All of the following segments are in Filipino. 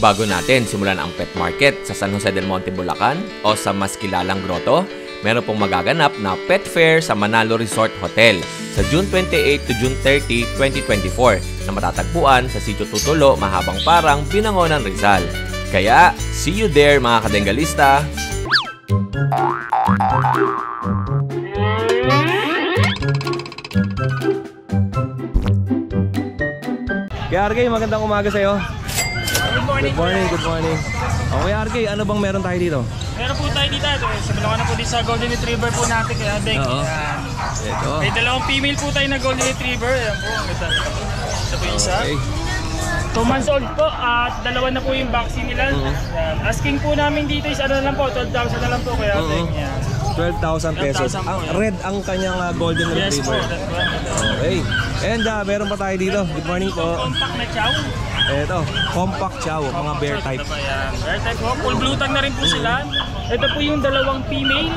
Bago natin simulan ang pet market sa San Jose del Monte, Bulacan o sa mas kilalang grotto, meron pong magaganap na pet fair sa Manalo Resort Hotel sa June 28 to June 30, 2024 na matatagpuan sa Sitio Tutulo, Mahabang Parang, Binangonan, Rizal. Kaya, see you there mga kadengalista! Kaya RK, magandang umaga sa'yo. Good morning. Good morning, good morning. Okay RK, ano bang meron tayo dito? Meron po tayo dito. Simulan na po dito sa Golden Retriever po natin kaya Beng. Ito. May dalawang female po tayo na Golden Retriever. Ayan po, ang ganda. Ito po yung isa. Okay. 2 months old po at dalawa na po yung vaccine nila. Asking po namin dito is ano na lang po, 12,000 na lang po kaya Beng. 12,000 pesos. 12,000 Ang red ang kanyang Golden Yes po. Retriever. Okay. And meron pa tayo dito. Good morning po. Compact na chow. Ito, compact chow, mga bear type. Bear type po. Full blue tag na rin po sila. Ito po yung dalawang female.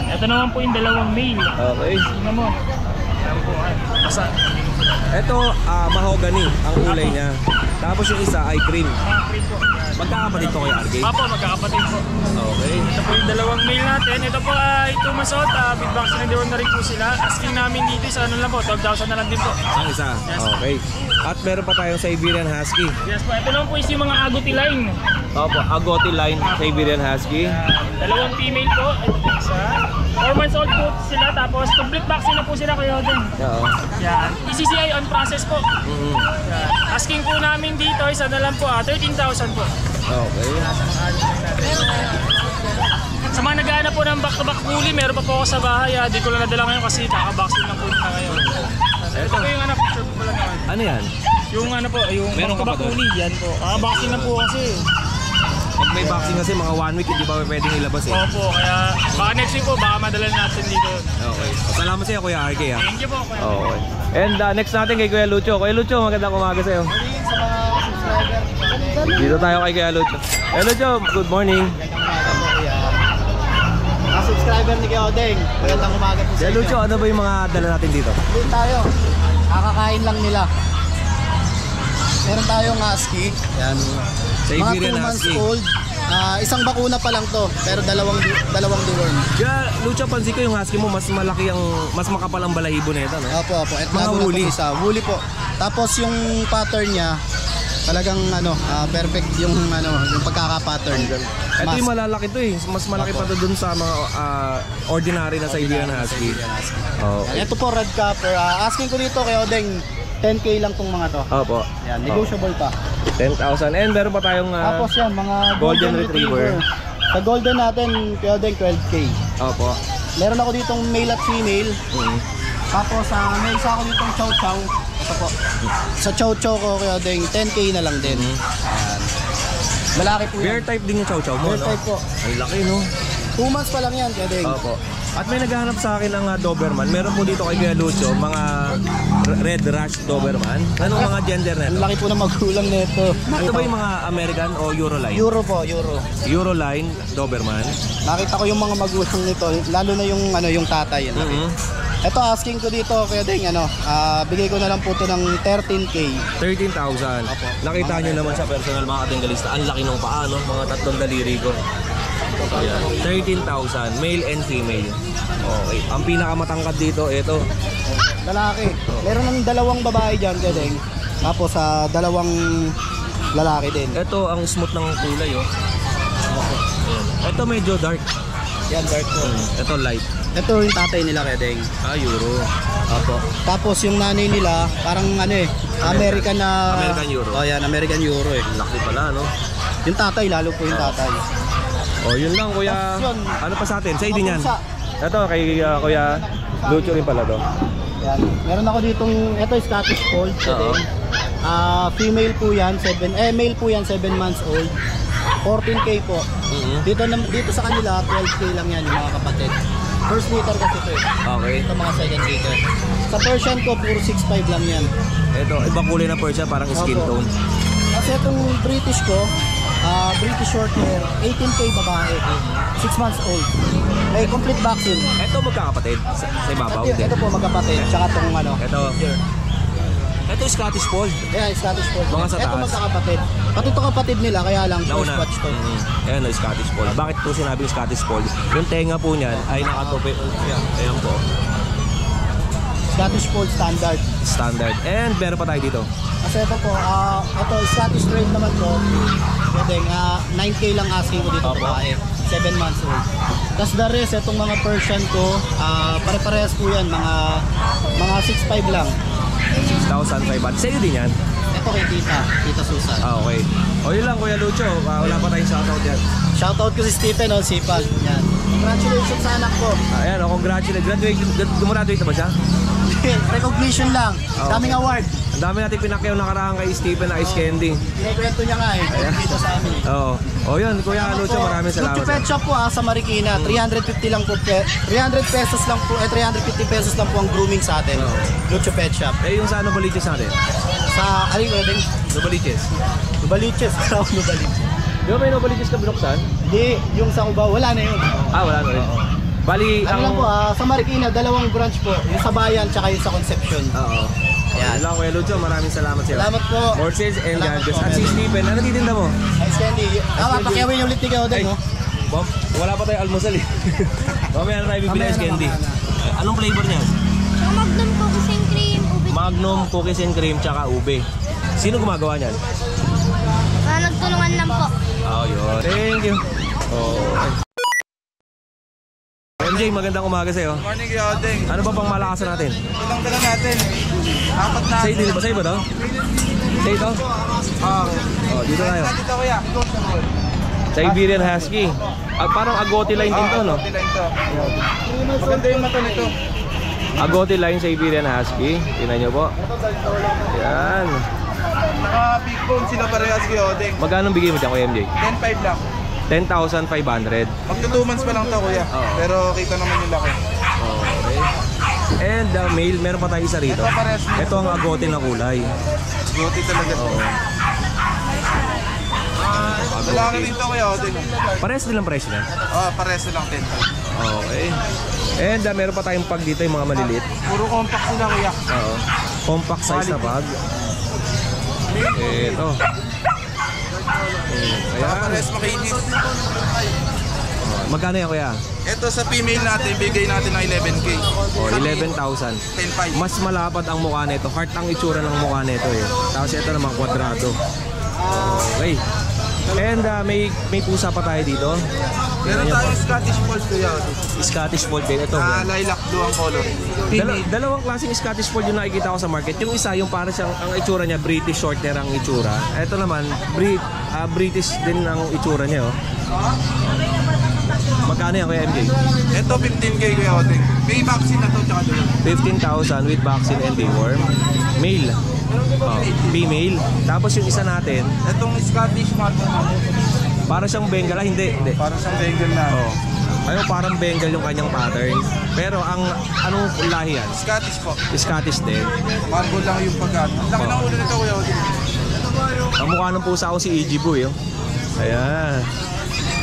Ito naman po yung dalawang male. Okay. Tingnan mo. Ayan po. Basta. Ito, mahogany ang kulay niya. Tapos yung isa ay cream. Cream po. Magkakapatid to kay RK? Apo, magkakapatid po. Okay. Ito po yung dalawang male natin. Ito po ay 2 months old. With vaccine na rin po sila. Asking namin dito sa ano lang po, 12,000 na lang din po. Ang isa? Yes. Okay. At meron pa tayong Siberian Husky. Yes po, ito naman po is yung mga agouti line. Opo, Agouti line Siberian Husky. Dalawang female po. Ito po isa. 4 months old po sila. Tapos complete vaccine na po sila kayo din. Oo. Yan. ECCI on process po. Yan. Asking po namin dito is ano lang po, 13,000 po. Okay. Sa mga naghahanap po ng back-to-back bully, meron pa po ako sa bahay. Di ko lang nadala ngayon kasi kaka-vaccine lang po nila ngayon. Ito po yung anak, picture po lang naman. Ano yan? Yung ano po, yung Meron ka pa back-to-back doon? bully, yan po. Vaccine na po kasi. Pag may vaccine kasi mga 1 week hindi pa pwedeng ilabas eh. Opo, kaya baka next week po, baka madala natin dito. Okay. Salamat sa iyo Kuya RK ha. Thank you po. Kuya. Okay. And next natin kay Kuya Lucho. Kuya Lucho, magandang umaga sa iyo. Dito tayo kay Kuya Lucho. Kuya Lucho, good morning. Subscriber ni Kuya Odeng. Magandang umaga po sa Kuya inyo. Lucho, ano ba yung mga dala natin dito? Dito tayo. Kakakain lang nila. Meron tayong husky. Yan. Mga 2 Siberian months Husky. old. Isang bakuna pa lang to, pero dalawang deworm. Kaya Lucho, pansin ko yung husky mo mas malaki mas makapal ang balahibo nito, no? Opo. At Mga bago na woolly. po isa. Woolly po. Tapos yung pattern niya, talagang perfect yung yung pagkaka-pattern. Ito yung malalaki to eh. Mas malaki pa to dun sa mga ordinary na Siberian Husky. Okay. Ito po red copper. Asking ko dito kay Odeng, 10K lang tong mga to. Opo. Yan, negotiable pa. 10,000. And meron pa tayong Tapos yan, mga Golden Retriever. Sa golden natin, kaya din 12K. Opo. Meron ako ditong male at female. Tapos may isa ako ditong chow chow. Ito po. Sa chow chow ko kaya din 10K na lang din. Ayan. Malaki po Bear yan. type din yung chow chow mo, Bear no? type po. Ang laki, no? 2 months pa lang yan kaya din. Opo. At may naghahanap sa akin ng Doberman. Meron po dito kay Kuya Lucho, mga Red Rush Doberman. Anong mga gender Ang nito? laki po ng magulang nito. Ito ba yung mga American o Euroline? Euro po, Euro. Euroline Doberman. Nakita ko yung mga magulang nito, lalo na yung tatay. Ito asking ko dito kaya din bigay ko na lang po to ng 13K. 13,000. Opo. Nakita nyo naman sa personal mga katinggalista. Ang laki ng paa, no? Mga 3 daliri ko. Ayan. 13,000. Male and female. Okay. Ang pinakamatangkad dito, ito. Lalaki. Meron ng dalawang babae dyan, Kedeng. Tapos dalawang lalaki din. Ito ang smooth ng kulay, oh. Ayan. Ito medyo dark. Yan, dark po. Ito light. Ito yung tatay nila, Kedeng. Euro. Opo. Tapos yung nanay nila, parang American na... American Euro. Oh, yan, American Euro eh. Laki pala, no? Yung tatay, lalo po yung tatay. Oh, yun lang, Kuya. Tapos yun. Ano pa sa atin? Sa din yan. Pusa. Ito, kay Kuya Lucho rin pala to. Yan. Meron ako ditong, ito Scottish Fold, Kedeng. Female po yan, male po yan, 7 months old. 14K po. Dito sa kanila, 12K lang yan, yung mga kapatid. First litter kasi ito eh. Okay. Ito mga second litter. Sa Persian ko, puro 6'5 lang yan. Ito, ibang kulay na Persian, parang skin Opo. tone. Kasi itong British ko, British short hair, 18K babae, 6 months old. May complete vaccine. Ito magkakapatid sa ibabaw din. Ito po magkapatid, tsaka itong Ito. Ito Scottish Fold. Ayan, Scottish Fold. Mga sa Ito taas. magkakapatid. Pati ito kapatid nila, kaya lang first Nauna. batch to. Ayan o, Scottish Fold. Bakit po sinabing Scottish Fold? Yung tenga po niyan ay nakatupi. Ayan po. Scottish Fold standard. Standard. And meron pa tayo dito. Kasi ito po, ito Scottish Straight naman po. Pwede, 9K lang asking ko dito babae. 7 months old. Tapos the rest, itong mga Persian ko, pare-parehas po yan, mga 6'5 lang. 6,500. Sa'yo din yan? Ito kay Tita Susan. Okay. O yun lang Kuya Lucho, wala pa tayong shoutout yan. Shoutout ko si Stephen, sipag. Yan. Congratulations sa anak ko. Ayan, congratulations. Gumraduate na ba siya? Recognition lang. Daming award. Ang dami natin pinakyaw nakaraan kay Stephen na Ice Candy. Pinakwento niya nga dito sa amin. Oo. O yun, Kuya Lucho, maraming salamat. Lucho Pet Shop po sa Marikina. 350 lang po. 300 pesos lang po. 350 pesos lang po ang grooming sa atin. Lucho Pet Shop. Eh, yung sa ano baliches natin? Sa, ano yung Nubaliches. Nubaliches. Nubaliches. Di ba may nubaliches ka binuksan? Hindi, yung sa Cubao, wala na yun. Wala na rin. Bali, Ano lang po, sa Marikina, 2 branch po. Yung sa Bayan, tsaka yung sa Concepcion. Oo. Yan lang Kuya Lucho, maraming salamat sa'yo. Salamat po. More sales and Salamat gadgets. po, At si Melvin. Stephen, ano titinda mo? Ice Candy. Pakiawin yung ulit ikaw din, no? Bob, wala pa tayo almusal eh. Mamaya na tayo bibili Mamaya Ice na, Candy. mamaya Anong flavor niya? Magnum cookies and cream, ube. Magnum, cookies and cream, tsaka ube. Sino gumagawa niyan? Nagtulungan lang po. Yun. Thank you. MJ, magandang umaga sa'yo. Morning, Yodeng. Ano ba pang malakasan natin? Ilang dala natin? 4 na. Sa'yo, dito ba? Sa'yo ba to? Sa'yo to? Dito tayo. Dito, kuya. Siberian Husky. Parang Agouti line din to, no? Line to. Maganda yung mata nito. Agouti line Siberian Husky. Tingnan nyo po. Yan. Naka-big bone sila parehas, Yodeng. Magkano bigay mo dyan, Kuya MJ? 10.5 lang. 10,500. Magto 2 months pa lang to, kuya. Pero kita naman yung laki. Okay. And the male, meron pa tayo isa rito. Ito parehas. Ito ang Agouti na kulay. Buti talaga to. Lalaki rin to, kuya, Yodeng. Parehas din ang presyo na. Parehas lang 10.5. Okay. And meron pa tayong pag dito, yung mga maliliit. Puro compact sila, kuya. Oo. Compact size na bag. Ito. Ayan. Parehas makinis. Magkano yan, Kuya? Ito sa female natin, bigay natin ng 11K. 11,000. 10.5. Mas malapad ang mukha nito. Heart ang itsura ng mukha nito eh. Tapos ito naman kwadrado. Okay. And may pusa pa tayo dito. Meron tayong Scottish Fold, kuya. Scottish Fold din. Ito. Lilac blue ang color. Dalawang klaseng Scottish Fold yung nakikita ko sa market. Yung isa, yung para siyang, ang itsura niya, British Shorthair ang itsura. Ito naman, British din ang itsura niya. Oh. Magkano yan, Kuya MJ? Ito 15K, kuya Oteng. May vaccine na to, tsaka doon. 15,000 with vaccine and deworm. Male. Female. Tapos yung isa natin, Itong Scottish Martin natin. para siyang Bengal. Hindi. Para siyang Bengal na. Ayun, parang Bengal yung kanyang pattern. Pero anong lahi yan? Scottish po. Scottish din. Marble lang yung pagkat. Laki ng ulo nito, kuya Oteng. Ang mukha ng pusa ko si EG Boy. Oh. Ayan.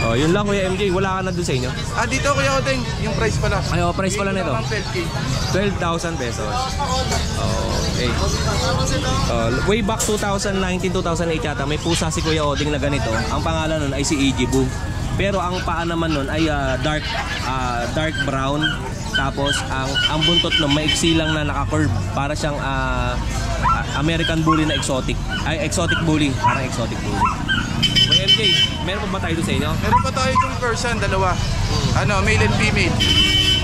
Yun lang Kuya MJ. Wala ka na doon sa inyo? Dito, kuya Oteng. Yung price pala. Price pala nito. 12K. 12,000 pesos. Okay. Way back 2019, 2008 yata, may pusa si Kuya Oding na ganito. Ang pangalan nun ay si EG Boo. Pero ang paa naman nun ay dark brown. Tapos ang buntot nun maiksi lang na naka-curve. Para siyang American Bully na exotic. Ay, exotic bully. Parang exotic bully. Kuya MJ, meron pa ba tayo doon sa inyo? Meron pa tayo itong person, dalawa. Male and female.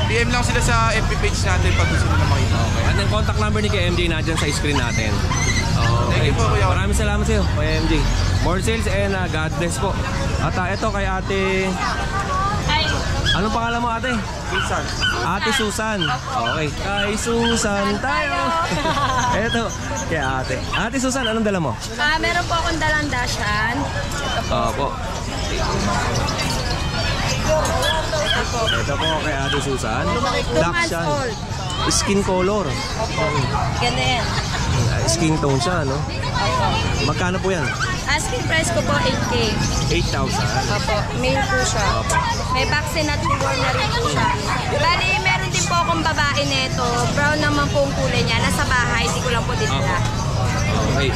PM lang sila sa FB page natin pag gusto nila makita. Okay. At yung contact number ni Kuya MJ na dyan sa screen natin. Okay. Thank you po, Kuya. Maraming salamat sa iyo, Kuya MJ. More sales and God bless po. At ito kay ate... Anong pangalan mo, ate? Susan. Ate Susan. Okay. Kay Susan tayo. Ito, kay ate. Ate Susan, anong dala mo? Meron po akong dalang dashan. Opo. Ito po kay ate Susan. 2 months siya. old. Skin color. Ganda yan. Skin tone siya, no? Magkano po yan? Asking price ko po 8K. 8,000. Opo, male po siya. May vaccine at deworm na rin po siya. Bali, meron din po akong babae nito. Brown naman po ang kulay niya. Nasa bahay, hindi ko lang po dinala. Okay.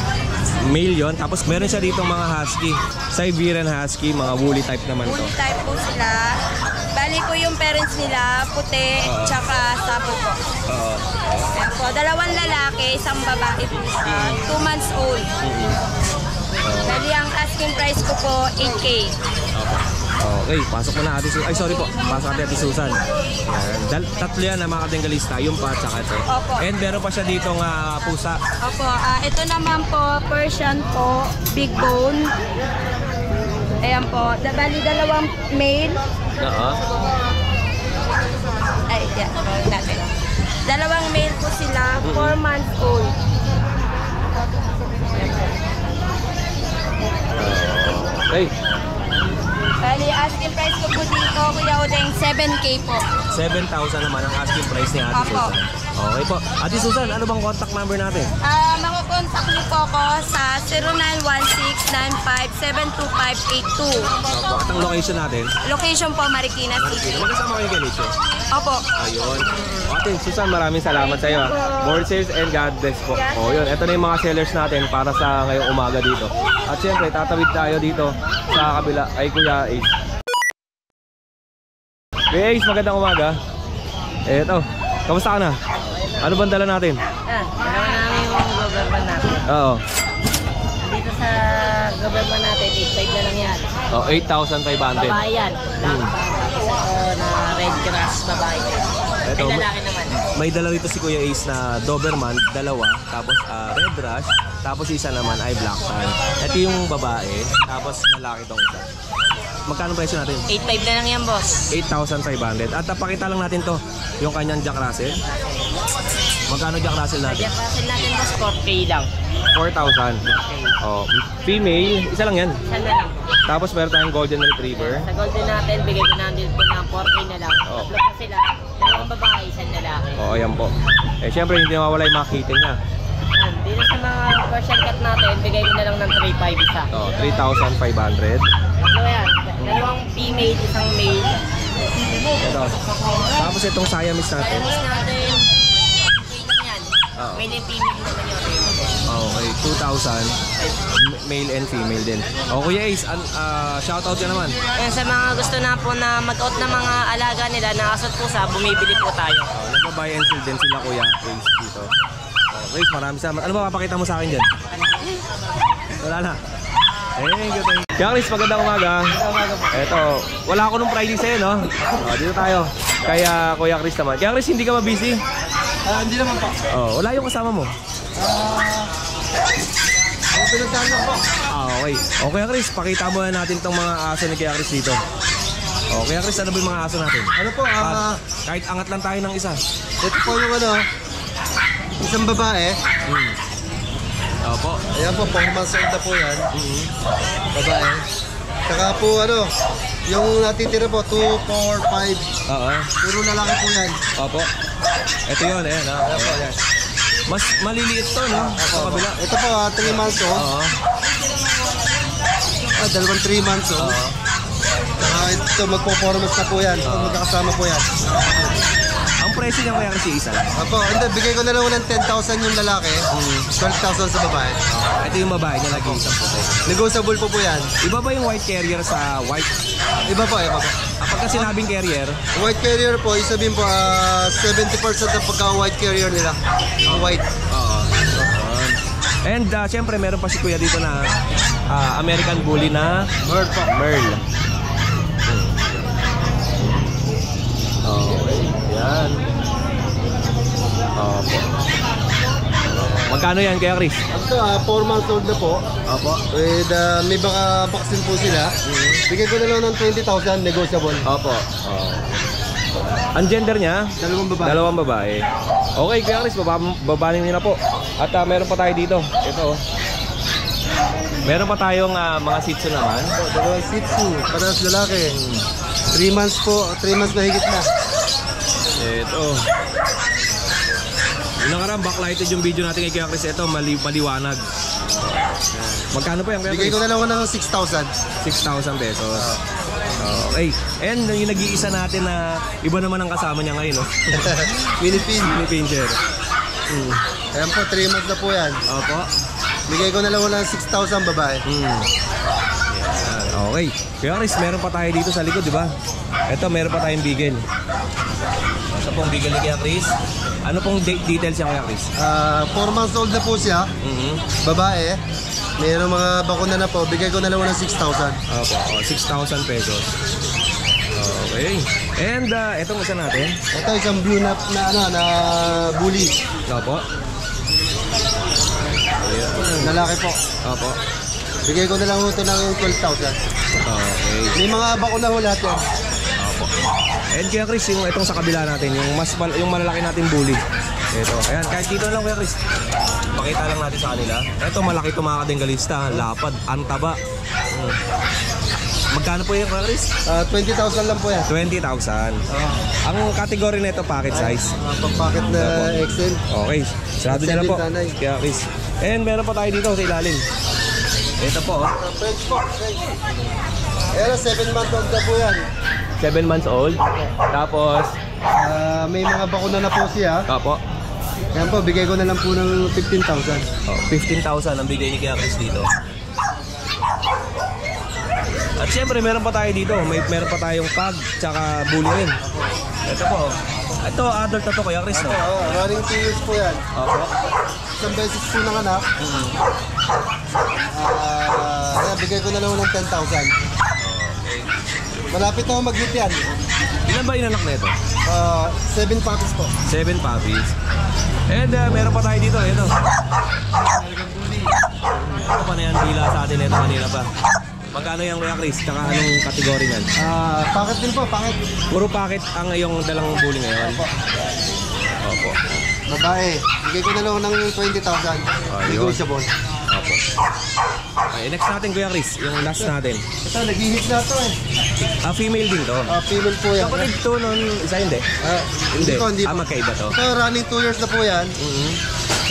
Male yun. Tapos meron siya dito mga husky. Siberian husky, mga woolly type naman to. Woolly type po sila. Bali po yung parents nila, puti, tsaka sabo po. Oo. Ayan po, 2 lalaki, 1 babae po siya. 2 months old. Bali ang asking price ko po, 8K. Okay, pasok mo na Ate Susan. Ay, sorry po. Pasok natin Ate Susan. Ayan. Tatlo yan na mga katinggalista. Yung pa, tsaka ito. Opo. And meron pa siya dito nga pusa. Opo, ito naman po, Persian po, big bone. Ayan po, bali 2 male. Oo. Ay, yan, natin. 2 male po sila, 4 months old. Okay. Bali, asking price ko po dito, Kuya Odeng, 7K po. 7,000 naman ang asking price ni Ate Opo. Susan. Okay po. Ate Susan, ano bang contact number natin? Makukontak niyo po ako sa 0916-95-72582. Opo. At ang location natin? Location po, Marikina City. Magkasama kayo kay Nicho? Opo. Ayun. Ate Susan, maraming salamat sa iyo. More sales and God bless po. O yun, ito na yung mga sellers natin para sa ngayong umaga dito. At syempre, tatawid tayo dito sa kabila ay Kuya Ace. Kuya Ace, magandang umaga. Eto, kamusta ka na? Ano bang dala natin? Dalawa namin yung government natin. Oo. Dito sa government natin, 8.5 na lang yan. Oh, 8,500. Babae yan. Tapos ito na red grass babae. Ito, Ay lalaki naman. may dala rito si Kuya Ace na Doberman, 2, tapos red rush, tapos isa naman ay black tan. Ito yung babae, tapos malaki tong isa. Magkano presyo natin? 8.5 na lang yan, boss. 8,500. At napakita lang natin to, yung kanyang Jack Russell. Magkano Jack Russell natin? Jack Russell natin, boss, 4K lang. 4,000. Oh, female, isa lang yan. Isa na lang. Tapos meron tayong Golden Retriever. Sa golden natin, bigay ko natin po ng 4K na lang. Oh. Tatlo pa sila. 2 babae, 1 lalaki. Oo, ayan po. Eh, syempre, hindi mawala yung mga kitten niya. Yan. Dito sa mga Persian cat natin, bigay ko na lang ng 3.5 isa. Oh, 3,500. So yan, 2 female, 1 male. Ito. Tapos itong Siamese natin. Tapos natin, 3 lang yan. Oo. Male and female naman yun. Okay, 2,000. Male and female din. O, Kuya Ace, shoutout ka naman. Yan, sa mga gusto na po na mag-out ng mga alaga nila na asot pusa, bumibili po tayo. Nagpa-buy and sell din sila, Kuya Ace, dito. Okay, maraming salamat. Ano ba papakita mo sa akin dyan? Wala na. Thank you. Kaya Chris, magandang umaga. Eto, wala ako nung Friday sa'yo, no? O, dito tayo. Kaya Kuya Chris naman. Kaya Chris, hindi ka ma-busy? Hindi naman po. Oh, wala yung kasama mo. Pinagdaan lang po. Okay. O Kuya Chris, pakita mo na natin tong mga aso ni Kuya Chris dito. O Kuya Chris, ano ba yung mga aso natin? Ano po, Kahit angat lang tayo ng isa. ito po yung isang babae. Opo. Ayan po, 4 months old na po yan. Babae. Saka po yung natitira po, 2, 4, 5. Oo. Puro lalaki po yan. Opo. Ito yun, ayan. Ayan po, yan. Mas maliliit to, no? Sa kabila. Ito po, 3 months old. Oo. 3 months old. Oo. Saka ito, magpo-format na po yan. Magkakasama po yan. Ang presyo niya Kuya Chris, isa lang. Apo, hindi, bigay ko na lang ng 10,000 yung lalaki. 12,000 sa babae. Ito yung babae niya, lagi isang puti. Negotiable po yan. Iba ba yung white carrier sa white? Iba po, iba po. Pagka sinabing carrier, White carrier po, isabihin po, 70% ng pagka-white carrier nila. White. oo. And syempre meron pa si Kuya dito na American Bully na Bird po. Merl. Okay, yan. Opo. Magkano yan Kuya Chris? Ito, 4 months old na po. Opo. With, may baka vaccine po sila. Bigay ko na lang ng 20,000, negotiable. Opo. Ang gender niya? 2 babae. 2 babae. Okay, Kuya Chris, babaling nila po. At meron pa tayo dito. Ito. Meron pa tayong mga Shih Tzu naman. 2 Shih Tzu, parehas lalaki. 3 months po, 3 months mahigit na. Ito. Yung nakarang backlighted yung video natin kay Kuya Chris. Ito, maliwanag. Magkano po yan Kuya Chris? Bigay ko na lang ng 6,000. 6,000 pesos. Okay. And yung nag-iisa natin na iba naman ang kasama niya ngayon, no? Minipin. Mini Pinscher. Ayan po, 3 months na po yan. Opo. Bigay ko na lang ng 6,000 babae. Yan, okay. Kuya Chris, meron pa tayo dito sa likod, di ba? Ito, meron pa tayong bigel. Ito pong bigel ni Kuya Chris. Ano pong details niya, Kuya Chris? 4 months old na po siya. Babae. Mayroong mga bakuna na po. Bigay ko na lang ng 6,000. Opo, 6,000 pesos. Okay. And itong isa natin. Ito isang blue na bully. Opo. Lalaki po. Opo. Bigay ko na lang ito ng 12,000. Okay. May mga bakuna ho lahat yan. Opo. And Kuya Chris, yung itong sa kabila natin, yung malalaki natin bully. Ito. Ayan, kahit dito lang Kuya Chris. Pakita lang natin sa kanila. Ito, malaki ito mga kadengalista. Lapad, antaba. Magkano po yung Kuya Chris? 20,000 lang po yan. 20,000. Ang category nito packet size. Pang-packet na XL. Okay. Sarado nyo na po. Tanay. Kuya Chris. And meron pa tayo dito sa ilalim. Ito po. French po. Pero 7 months old na po yan. 7 months old. Tapos, May mga bakuna na po siya. opo. Yan po, bigay ko na lang po ng 15,000. 15,000 ang bigay ni Kuya Chris dito. At syempre meron pa tayo dito. Meron pa tayong pug tsaka bully rin. Ito po. Ito adult na to Kuya Chris, no? Running 2 years po yan. Opo. Isang beses po nanganak. Bigay ko na lang ng 10,000. Malapit na ako mag-hit yan. Ilan ba inanak na ito? 7 puppies po. 7 puppies. And meron pa tayo dito. Ito. Ito pa na yan. Dila sa atin ito kanina pa. Magkano yung Kuya Chris? Tsaka anong kategory niyan? Packet din po, packet. Puro packet ang iyong dalang bully ngayon. Opo. Babae, bigay ko na lang ng 20,000. Negotiable. Opo. Okay, next natin Kuya Chris, yung last natin. Ito, nag-hit na ito eh. Female din to. Female po yan. Kapatid to nun, isa hindi? Hindi po. Magkaiba to. Ito, running 2 years na po yan.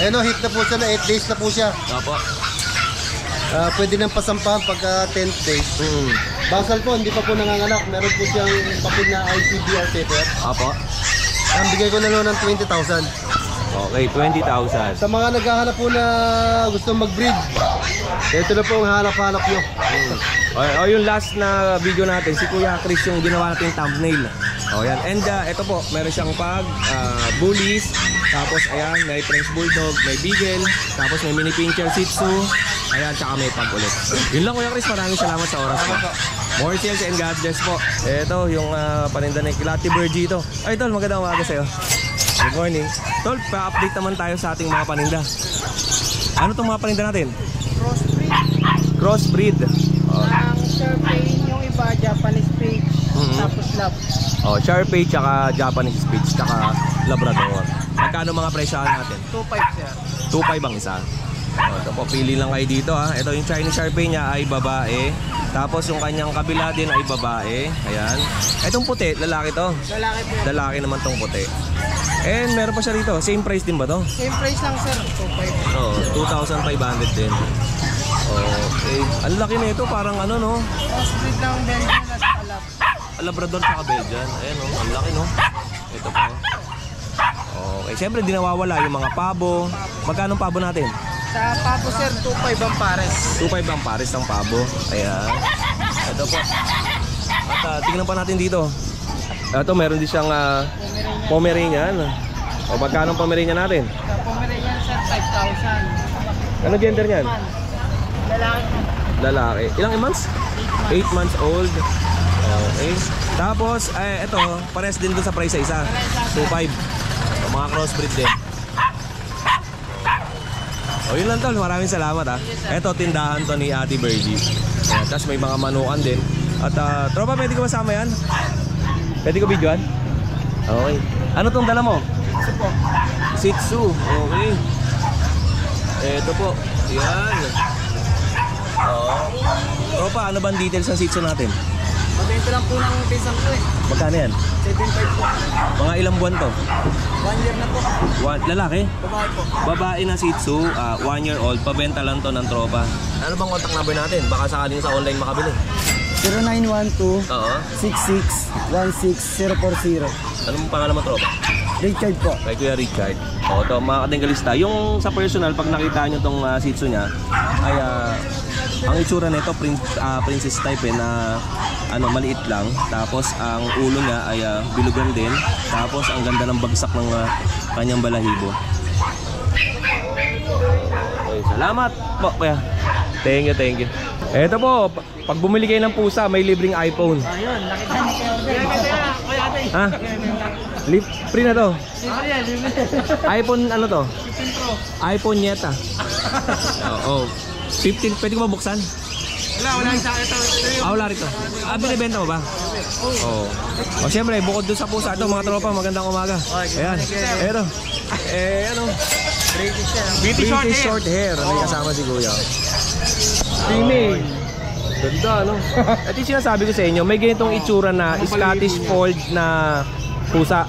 Ayun o, hit na po siya na 8 days na po siya. Opo. Pwede nang pasampahan pagka 10th days. Basal po, hindi pa po nanganganak. Meron po siyang papel na ICBR paper. Opo. Ang bigay ko na lang ng 20,000. Okay, 20,000. Sa mga naghahanap po na gusto mag-breed, ito na po ang hanap-hanap nyo. Yung last na video natin, si Kuya Chris yung ginawa natin thumbnail. Yan. And ito po, meron siyang pug, bullies, tapos ayan, may French Bulldog, may Beagle, tapos may Mini Pinscher Shih Tzu, ayan, tsaka may pug ulit. Yun lang Kuya Chris, maraming salamat sa oras mo. More sales and God bless po. Ito, yung paninda ni Kilati Virgie ito. Ay Tol, magandang umaga sa'yo. Good morning. Tol, pa-update naman tayo sa ating mga paninda. Ano itong mga paninda natin? Crossbreed. Ang Sharpei, yung iba, Japanese page, tapos lab. Sharpei, tsaka Japanese Spitz, tsaka Labrador. Magkano mga presyahan natin? 2.5 sir. 2.5 ang isa. Ito po, pili lang kayo dito ha. Ito yung Chinese Sharpei niya ay babae. Tapos yung kanyang kabila din ay babae. Ayan. Itong puti, lalaki to. Lalaki po. Lalaki naman tong puti. And meron pa siya rito. Same price din ba to? Same price lang sir, 2.5. 2,500 din. Okay. Ang laki na ito, parang ano no? Crossbreed lang Belgian at lab. Labrador sa Belgian. Ayan no, ang laki no. Ito po. Okay, siyempre di nawawala yung mga pabo. Magkano ang pabo natin? Sa pabo sir, 2.5 ang pares. 2.5 ang pares ng pabo. Ayan. Ito po. At tingnan pa natin dito. Ito, meron din siyang Pomeranian. O magkano ang Pomeranian natin? Sa Pomeranian sir, 5,000. Ano gender niyan? Lalaki. Lalaki. Ilang months? 8 months old. Okay. Tapos, ito, pares din doon sa price sa isa. 2.5. Mga crossbreed din. Yun lang tol, maraming salamat ha. Ito, tindahan to ni Ate Virgie. Tapos may mga manukan din. At tropa, pwede ko masama yan? Pwede ko videoan? Okay. Ano tong dala mo? Shih Tzu. Okay. Ito po. Yan. Tropa, ano ba ang details ng Shih Tzu natin? Mabenta lang po ng pisang ko eh. Magkano yan? 7.5 po. Mga ilang buwan to? 1 year na po. Lalaki? Babae po. Babae na Shih Tzu, 1 year old, pabenta lang to ng tropa. Ano bang contact number natin? Baka sakaling sa online makabili. 0912 Oo. 66 16040. Anong pangalan mo tropa? Richard po. Kay Kuya Richard. O, ito mga katinggalista. Yung sa personal, pag nakita nyo itong Shih Tzu niya, ay ang itsura nito princess type na maliit lang. Tapos ang ulo niya ay bilugan din. Tapos ang ganda ng bagsak ng kanyang balahibo. Okay, salamat po kuya. Thank you. Eto po, pag bumili kayo ng pusa, may libreng iPhone. Ayun, nakita niyo kayo. Ha? Free na to. iPhone ano to? 15 Pro. iPhone Yeta. Oo. 15, pwede ko mabuksan? Wala sa akin ito. Wala rito. Binibenta mo ba? Oo. O siyempre, bukod doon sa pusa ito, mga tropa, magandang umaga. Ayan. Eto. Ano? British short hair. May kasama si Kuya. Female. Ganda, no? At yung sinasabi ko sa inyo, may ganitong itsura na Scottish Fold na pusa.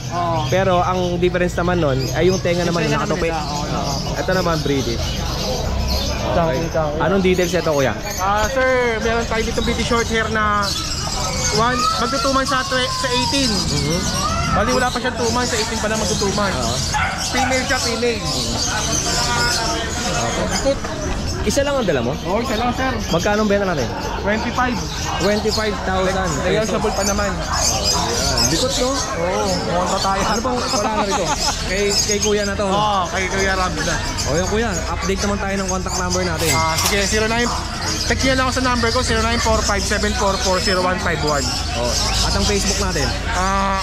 Pero ang difference naman nun ay yung tenga naman na nakatupi. Ito naman British. Okay. Anong details ito, kuya? Sir, meron tayo dito British short hair na magto 2 months sa 18. Bali wala pa siya 2 months, sa 18 pa lang magto 2 months. Female siya, female. Isa lang ang dala mo? Oo, isa lang sir. Magkano ang benta natin? 25. 25,000. Negotiable pa naman. Bikot, no? Oo, monta tayo. Ano pang wala na rito? Kay kuya na to. Oo, kay Kuya Rob na. O yan kuya, update naman tayo ng contact number natin. Sige, 09. Text niya lang ako sa number ko, 0945-744-0151. At ang Facebook natin?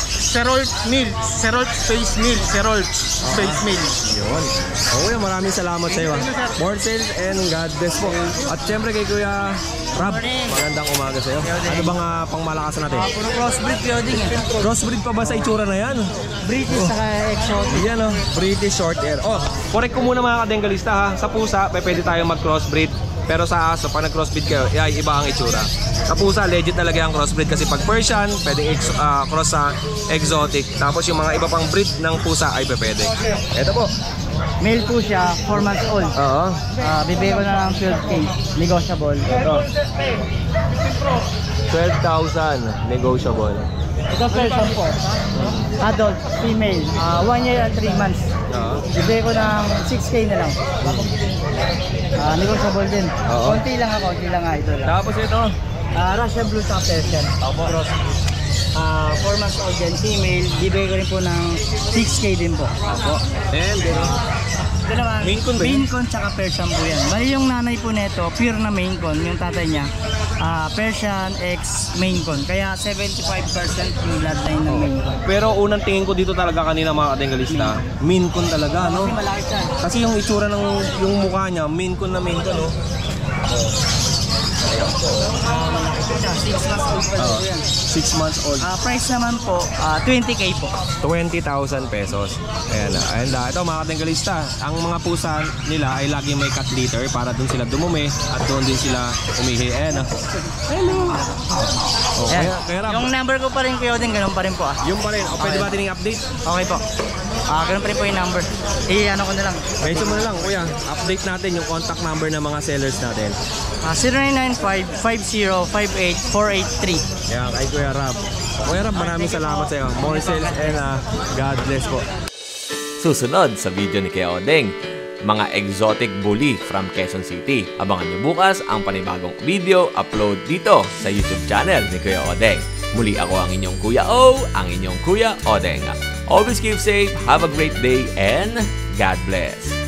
Serolt Mill. Serolt Space Mill. Serolt Space Mill. Yun. O kuya, maraming salamat sa iyo. More sales and God bless po. At syempre kay Kuya Rob, magandang umaga sa iyo. Ano bang pangmalakasan natin? Puro crossbreed Kyoding eh. Crossbreed pa ba sa itsura na yan? British saka exotic. Yan o, British short hair. Correct ko muna mga kadenggalista ha. Sa pusa, pwede tayo mag-crossbreed. Pero sa aso, pag nag-crossbreed kayo, iba ang itsura. Sa pusa, legit talaga ang crossbreed kasi pag Persian, pwedeng cross sa exotic. Tapos yung mga iba pang breed ng pusa ay pwede. Ito po. Male po siya, 4 months old. Oo. Bibigay ko na lang 12K. Negotiable. Ito. 12,000 negotiable. Ito person po. Adult, female. 1 year and 3 months. Bibigay ko ng 6K na lang. Negotiable din. Konti lang idol. Tapos ito. Russian Blue sa Persian. Cross. 4 months old din, female. Bibigay ko rin po ng 6K din po. And Ito naman, Maine Coon ba yun? Maine Coon tsaka Persian po yan. Bali yung nanay po nito, pure na Maine Coon, yung tatay niya. Persian x Maine Coon. Kaya 75% yung bloodline ng Maine Coon. pero unang tingin ko dito talaga kanina mga kadenggalista, Maine Coon talaga, no? Kasi malaki siya. Kasi yung itsura ng yung mukha niya, Maine Coon na Maine Coon, no? Malaki po siya. 6 months old pa po yan. 6 months old. Price naman po, 20K po. 20,000 pesos. Ayan na. And ito mga kadenggalista, ang mga pusa nila ay laging may cat litter para doon sila dumumi at doon din sila umihi. Ayan na. Hello! Oh, Ayan. kaya Yung number ko pa rin kayo din, ganun pa rin po yung pa rin. O, pwede ba tining update? Okay po. Ganun pa rin po yung number. Ano ko na lang. Medyo mo na lang, kuya. Update natin yung contact number ng mga sellers natin. 0995-5058-483. Ayan, kay Kuya Rob. Kuya Rob, maraming salamat sa iyo. More sales and God bless po. Susunod sa video ni Kuya Odeng, mga exotic bully from Quezon City. Abangan nyo bukas ang panibagong video upload dito sa YouTube channel ni Kuya Odeng. Muli ako ang inyong Kuya O, ang inyong Kuya Odeng. Always keep safe, have a great day, and God bless.